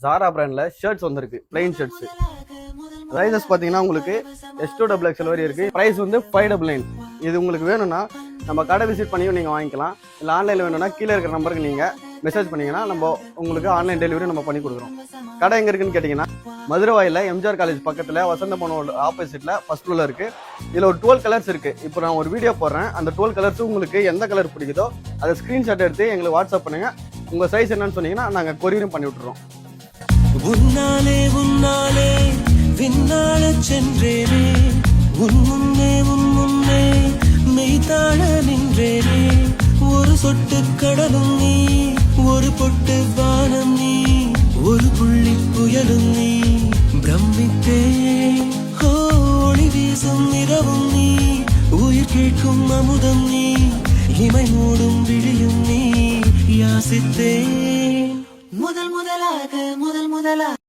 Zara பிராண்ட்ல shirts வந்திருக்கு plain shirts rises பாத்தீங்கன்னா உங்களுக்கு S2XL வரை இருக்கு பிரைஸ் வந்து 599 இது உங்களுக்கு வேணும்னா நம்ம கடை விசிட் பண்ணியும் நீங்க வாங்கிக்கலாம் இல்ல ஆன்லைன்ல வேணும்னா கீழ இருக்கிற நம்பருக்கு நீங்க மெசேஜ் பண்ணீங்கன்னா நம்ம உங்களுக்கு ஆன்லைன் டெலிவரி நம்ம பண்ணி கொடுக்குறோம் கடை எங்க இருக்குன்னு கேட்டீங்கன்னா மதுரவாயில எம்ஜிஆர் காலேஜ் பக்கத்துல வசந்த பவனோட ஆப்போசிட்ல ஃபர்ஸ்ட் ஃப்ளோர்ல இருக்கு இதுல ஒரு 12 கலர்ஸ் இருக்கு இப்போ நான் ஒரு வீடியோ போடுறேன் அந்த 12 கலர்ஸ் உங்களுக்கு எந்த கலர் பிடிக்குதோ அதை ஸ்கிரீன்ஷாட் எடுத்து எங்களுக்கு வாட்ஸ்அப் பண்ணுங்க உங்க சைஸ் என்னன்னு சொன்னீங்கன்னா நாங்க கொரியரும் பண்ணி விட்டுறோம் உன்னாலே உன்னாலே விண்ணால சென்றேனே உன் முன்னே மெய்தாழ நின்றேனே ஒரு சொட்டு கடலும் நீ ஒரு பொட்டு வானம் நீ ஒரு புள்ளி புயலும் நீ பிரமித்தேன் ஒளி வீசும் நிறவும் நீ உயிர் கேட்கும் அமுதம் நீ இமை மூடும் விழியும் நீ யாசித்தேன் முதல் முதலாக